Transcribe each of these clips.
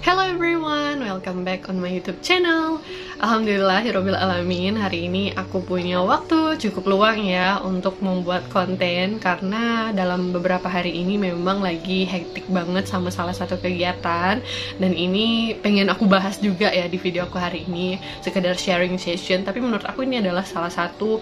Hello everyone, welcome back on my YouTube channel. Alhamdulillahirabbil alamin, hari ini aku punya waktu cukup luang ya untuk membuat konten karena dalam beberapa hari ini memang lagi hektik banget sama salah satu kegiatan, dan ini pengen aku bahas juga ya di video aku hari ini, sekedar sharing session, tapi menurut aku ini adalah salah satu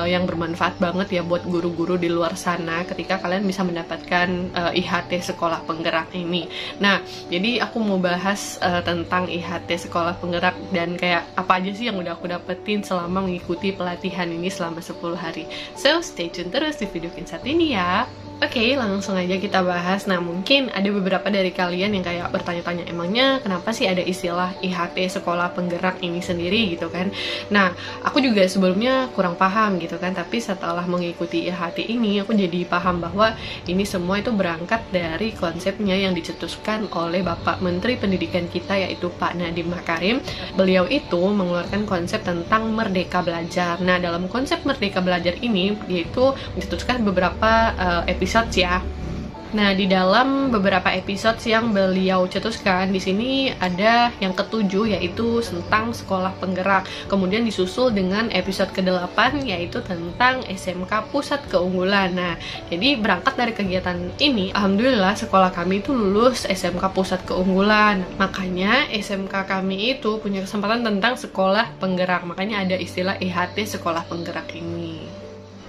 yang bermanfaat banget ya buat guru-guru di luar sana ketika kalian bisa mendapatkan IHT Sekolah Penggerak ini. Nah, jadi aku mau bahas tentang IHT Sekolah Penggerak dan kayak apa aja sih yang udah aku dapetin selama mengikuti pelatihan ini selama 10 hari. So, stay tune terus di video satu ini ya. Oke, langsung aja kita bahas. Nah, mungkin ada beberapa dari kalian yang kayak bertanya-tanya, emangnya kenapa sih ada istilah IHT Sekolah Penggerak ini sendiri gitu kan. Nah, aku juga sebelumnya kurang paham gitu kan, tapi setelah mengikuti IHT ini, aku jadi paham bahwa ini semua itu berangkat dari konsepnya yang dicetuskan oleh Bapak Menteri Pendidikan kita, yaitu Pak Nadiem Makarim. Beliau itu mengeluarkan konsep tentang Merdeka Belajar. Nah, dalam konsep Merdeka Belajar ini, yaitu mencetuskan beberapa episode ya. Nah, di dalam beberapa episode yang beliau cetuskan, di sini ada yang ketujuh, yaitu tentang sekolah penggerak. Kemudian disusul dengan episode ke-8, yaitu tentang SMK Pusat Keunggulan. Nah, jadi berangkat dari kegiatan ini, alhamdulillah sekolah kami itu lulus SMK Pusat Keunggulan. Makanya SMK kami itu punya kesempatan tentang sekolah penggerak. Makanya ada istilah IHT Sekolah Penggerak ini.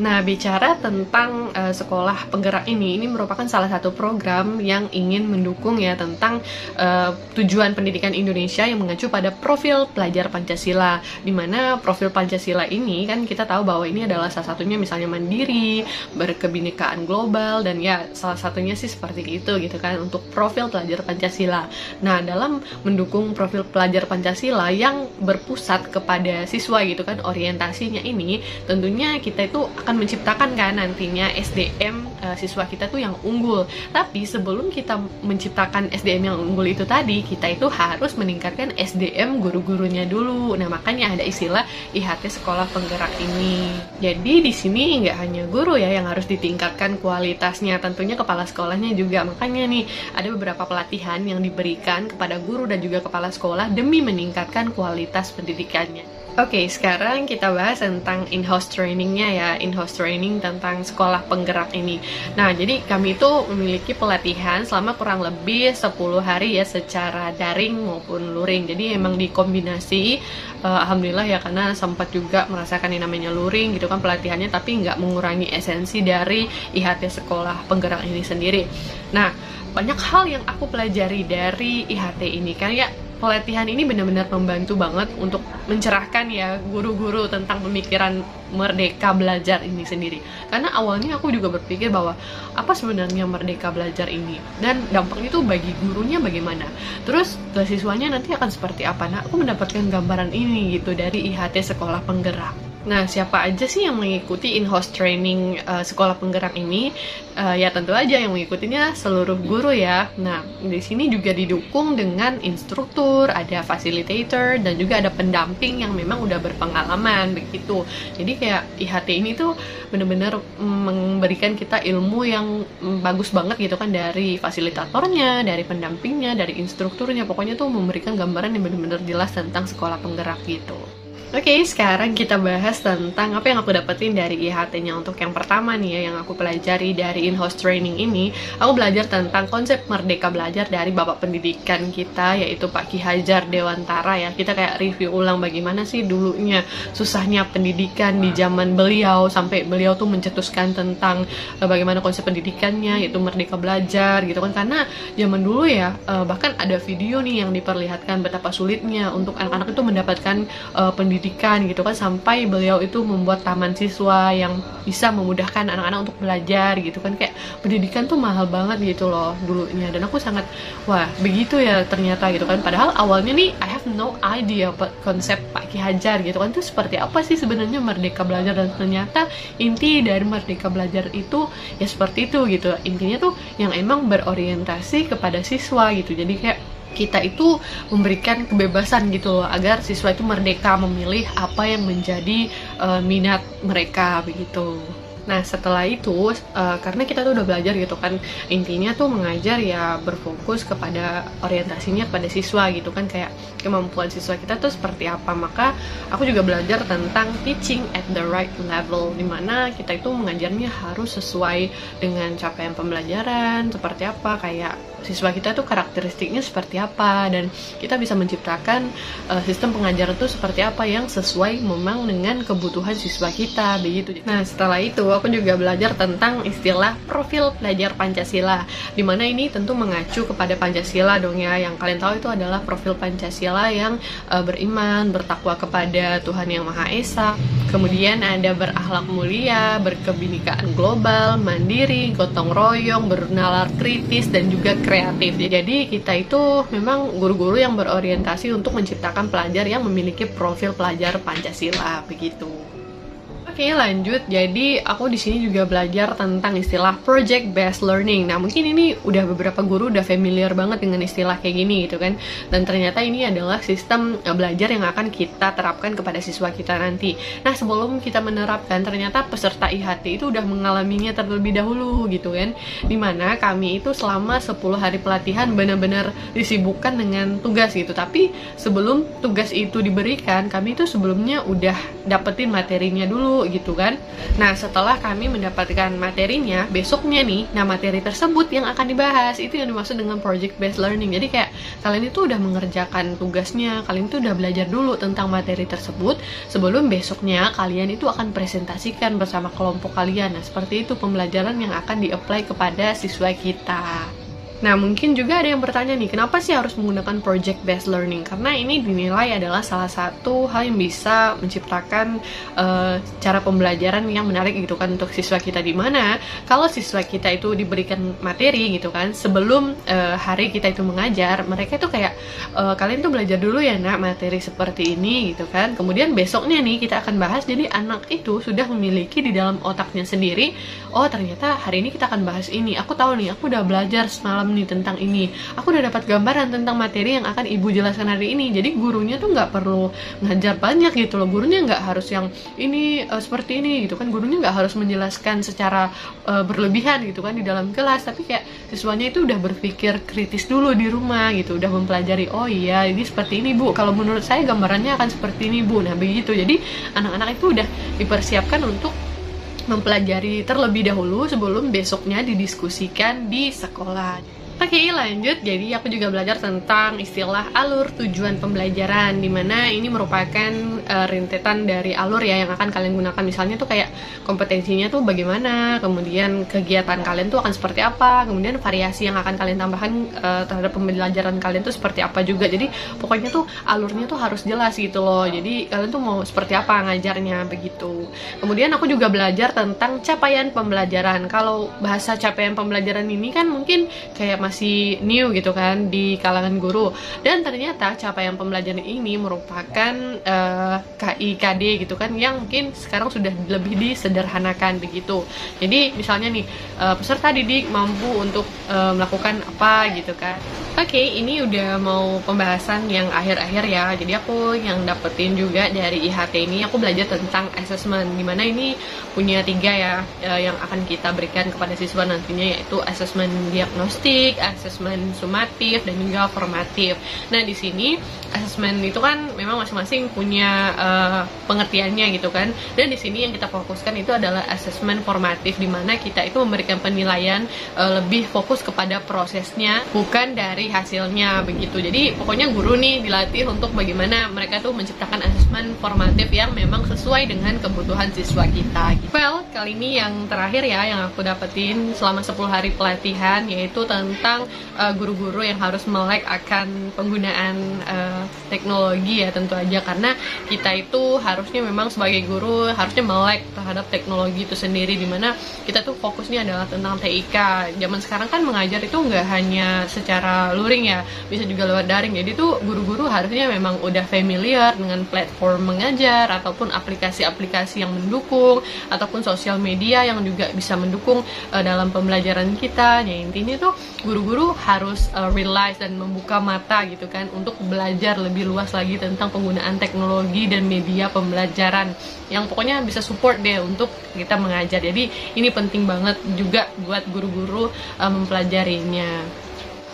Nah, bicara tentang sekolah penggerak ini merupakan salah satu program yang ingin mendukung ya tentang tujuan pendidikan Indonesia yang mengacu pada profil pelajar Pancasila. Dimana profil Pancasila ini kan kita tahu bahwa ini adalah salah satunya misalnya mandiri, berkebinekaan global, dan ya salah satunya sih seperti itu gitu kan untuk profil pelajar Pancasila. Nah, dalam mendukung profil pelajar Pancasila yang berpusat kepada siswa gitu kan, orientasinya ini tentunya kita itu akan menciptakan kan nantinya SDM siswa kita tuh yang unggul. Tapi sebelum kita menciptakan SDM yang unggul itu tadi, kita itu harus meningkatkan SDM guru-gurunya dulu. Nah, makanya ada istilah IHT Sekolah Penggerak ini. Jadi di sini nggak hanya guru ya yang harus ditingkatkan kualitasnya, tentunya kepala sekolahnya juga. Makanya nih ada beberapa pelatihan yang diberikan kepada guru dan juga kepala sekolah demi meningkatkan kualitas pendidikannya. Oke, sekarang kita bahas tentang in-house trainingnya ya, in-house training tentang sekolah penggerak ini. Nah, jadi kami itu memiliki pelatihan selama kurang lebih 10 hari ya, secara daring maupun luring. Jadi emang dikombinasi, alhamdulillah ya, karena sempat juga merasakan yang namanya luring gitu kan pelatihannya, tapi nggak mengurangi esensi dari IHT Sekolah Penggerak ini sendiri. Nah, banyak hal yang aku pelajari dari IHT ini kan ya. Pelatihan ini benar-benar membantu banget untuk mencerahkan ya guru-guru tentang pemikiran Merdeka Belajar ini sendiri. Karena awalnya aku juga berpikir bahwa apa sebenarnya Merdeka Belajar ini dan dampaknya itu bagi gurunya bagaimana. Terus ke siswanya nanti akan seperti apa. Nah, aku mendapatkan gambaran ini gitu dari IHT Sekolah Penggerak. Nah, siapa aja sih yang mengikuti in-house training sekolah penggerak ini? Ya tentu aja yang mengikutinya seluruh guru ya. Nah, di sini juga didukung dengan instruktur, ada facilitator, dan juga ada pendamping yang memang udah berpengalaman begitu. Jadi kayak IHT ini tuh bener-bener memberikan kita ilmu yang bagus banget gitu kan, dari fasilitatornya, dari pendampingnya, dari instrukturnya. Pokoknya tuh memberikan gambaran yang bener-bener jelas tentang sekolah penggerak gitu. Oke, sekarang kita bahas tentang apa yang aku dapetin dari IHT-nya. Untuk yang pertama nih ya, yang aku pelajari dari in-house training ini, aku belajar tentang konsep Merdeka Belajar dari Bapak Pendidikan kita, yaitu Pak Ki Hajar Dewantara ya. Kita kayak review ulang bagaimana sih dulunya susahnya pendidikan di zaman beliau, sampai beliau tuh mencetuskan tentang bagaimana konsep pendidikannya, yaitu Merdeka Belajar gitu kan. Karena zaman dulu ya, bahkan ada video nih yang diperlihatkan betapa sulitnya untuk anak-anak itu mendapatkan pendidikan gitu kan, sampai beliau itu membuat taman siswa yang bisa memudahkan anak-anak untuk belajar gitu kan. Kayak pendidikan tuh mahal banget gitu loh dulunya, dan aku sangat wah begitu ya ternyata gitu kan. Padahal awalnya nih I have no idea konsep Pak Ki Hajar gitu kan itu seperti apa sih sebenarnya Merdeka Belajar, dan ternyata inti dari Merdeka Belajar itu ya seperti itu gitu. Intinya tuh yang emang berorientasi kepada siswa gitu. Jadi kayak kita itu memberikan kebebasan gitu loh, agar siswa itu merdeka memilih apa yang menjadi minat mereka begitu. Nah setelah itu, karena kita tuh udah belajar gitu kan, intinya tuh mengajar ya berfokus kepada orientasinya kepada siswa gitu kan, kayak kemampuan siswa kita tuh seperti apa. Maka aku juga belajar tentang teaching at the right level, dimana kita itu mengajarnya harus sesuai dengan capaian pembelajaran seperti apa, kayak siswa kita tuh karakteristiknya seperti apa, dan kita bisa menciptakan sistem pengajaran tuh seperti apa yang sesuai memang dengan kebutuhan siswa kita begitu. Nah setelah itu aku juga belajar tentang istilah profil pelajar Pancasila, dimana ini tentu mengacu kepada Pancasila dong ya. Yang kalian tahu itu adalah profil Pancasila yang beriman, bertakwa kepada Tuhan Yang Maha Esa, kemudian ada berakhlak mulia, berkebinekaan global, mandiri, gotong royong, bernalar kritis, dan juga kreatif. Jadi kita itu memang guru-guru yang berorientasi untuk menciptakan pelajar yang memiliki profil pelajar Pancasila begitu. Oke, lanjut. Jadi aku di sini juga belajar tentang istilah project based learning. Nah, mungkin ini udah beberapa guru udah familiar banget dengan istilah kayak gini gitu kan. Dan ternyata ini adalah sistem belajar yang akan kita terapkan kepada siswa kita nanti. Nah, sebelum kita menerapkan, ternyata peserta IHT itu udah mengalaminya terlebih dahulu gitu kan. Dimana kami itu selama 10 hari pelatihan benar-benar disibukkan dengan tugas gitu. Tapi sebelum tugas itu diberikan, kami itu sebelumnya udah dapetin materinya dulu gitu kan. Nah setelah kami mendapatkan materinya, besoknya nih, nah materi tersebut yang akan dibahas, itu yang dimaksud dengan project based learning. Jadi kayak kalian itu udah mengerjakan tugasnya, kalian itu udah belajar dulu tentang materi tersebut sebelum besoknya kalian itu akan presentasikan bersama kelompok kalian. Nah seperti itu pembelajaran yang akan di-apply kepada siswa kita. Nah mungkin juga ada yang bertanya nih, kenapa sih harus menggunakan project based learning? Karena ini dinilai adalah salah satu hal yang bisa menciptakan cara pembelajaran yang menarik gitu kan untuk siswa kita. Dimana kalau siswa kita itu diberikan materi gitu kan, sebelum hari kita itu mengajar, mereka itu kayak kalian tuh belajar dulu ya nak materi seperti ini gitu kan. Kemudian besoknya nih kita akan bahas, jadi anak itu sudah memiliki di dalam otaknya sendiri, oh ternyata hari ini kita akan bahas ini, aku tahu nih, aku udah belajar semalam nih tentang ini, aku udah dapat gambaran tentang materi yang akan ibu jelaskan hari ini. Jadi gurunya tuh nggak perlu ngajar banyak gitu loh, gurunya nggak harus yang ini seperti ini gitu kan, gurunya nggak harus menjelaskan secara berlebihan gitu kan di dalam kelas, tapi kayak siswanya itu udah berpikir kritis dulu di rumah gitu, udah mempelajari, oh iya ini seperti ini bu, kalau menurut saya gambarannya akan seperti ini bu. Nah begitu, jadi anak-anak itu udah dipersiapkan untuk mempelajari terlebih dahulu sebelum besoknya didiskusikan di sekolah. Oke, lanjut. Jadi aku juga belajar tentang istilah alur tujuan pembelajaran, dimana ini merupakan rentetan dari alur ya yang akan kalian gunakan. Misalnya tuh kayak kompetensinya tuh bagaimana, kemudian kegiatan kalian tuh akan seperti apa, kemudian variasi yang akan kalian tambahkan terhadap pembelajaran kalian tuh seperti apa juga. Jadi pokoknya tuh alurnya tuh harus jelas gitu loh. Jadi kalian tuh mau seperti apa ngajarnya begitu. Kemudian aku juga belajar tentang capaian pembelajaran. Kalau bahasa capaian pembelajaran ini kan mungkin kayak masih new gitu kan di kalangan guru, dan ternyata capaian pembelajaran ini merupakan KIKD gitu kan, yang mungkin sekarang sudah lebih disederhanakan begitu. Jadi misalnya nih peserta didik mampu untuk melakukan apa gitu kan. Oke, ini udah mau pembahasan yang akhir-akhir ya. Jadi aku yang dapetin juga dari IHT ini, aku belajar tentang assessment, dimana ini punya 3 ya yang akan kita berikan kepada siswa nantinya, yaitu assessment diagnostik, assessment sumatif, dan juga formatif. Nah di sini assessment itu kan memang masing-masing punya pengertiannya gitu kan, dan di sini yang kita fokuskan itu adalah assessment formatif, dimana kita itu memberikan penilaian lebih fokus kepada prosesnya bukan dari hasilnya begitu. Jadi pokoknya guru nih dilatih untuk bagaimana mereka tuh menciptakan assessment formatif yang memang sesuai dengan kebutuhan siswa kita. Well, kali ini yang terakhir ya yang aku dapetin selama 10 hari pelatihan, yaitu tentang guru-guru yang harus melek akan penggunaan teknologi ya tentu aja, karena kita itu harusnya memang sebagai guru harusnya melek terhadap teknologi itu sendiri, dimana kita tuh fokusnya adalah tentang TIK. Zaman sekarang kan mengajar itu nggak hanya secara luring ya, bisa juga lewat daring. Jadi tuh guru-guru harusnya memang udah familiar dengan platform mengajar, ataupun aplikasi-aplikasi yang mendukung, ataupun sosial media yang juga bisa mendukung dalam pembelajaran kita. Ya intinya tuh guru-guru harus realize dan membuka mata gitu kan, untuk belajar lebih luas lagi tentang penggunaan teknologi dan media pembelajaran yang pokoknya bisa support deh untuk kita mengajar. Jadi ini penting banget juga buat guru-guru mempelajarinya.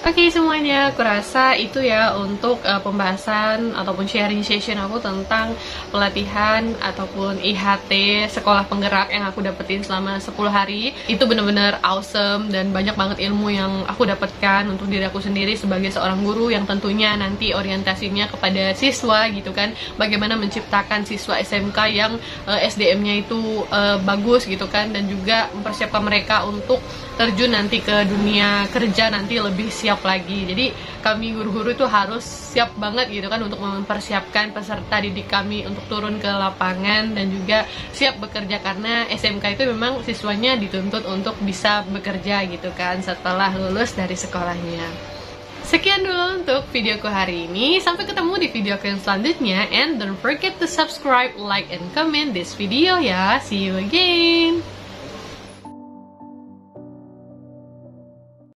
Oke semuanya, aku rasa itu ya untuk pembahasan ataupun sharing session aku tentang pelatihan ataupun IHT sekolah penggerak yang aku dapetin selama 10 hari. Itu bener-bener awesome dan banyak banget ilmu yang aku dapatkan untuk diri aku sendiri sebagai seorang guru yang tentunya nanti orientasinya kepada siswa gitu kan. Bagaimana menciptakan siswa SMK yang SDM-nya itu bagus gitu kan, dan juga mempersiapkan mereka untuk terjun nanti ke dunia kerja nanti lebih siap lagi. Jadi kami guru-guru itu harus siap banget gitu kan untuk mempersiapkan peserta didik kami untuk turun ke lapangan dan juga siap bekerja, karena SMK itu memang siswanya dituntut untuk bisa bekerja gitu kan setelah lulus dari sekolahnya. Sekian dulu untuk videoku hari ini. Sampai ketemu di videoku yang selanjutnya, and don't forget to subscribe, like, and comment this video ya. See you again.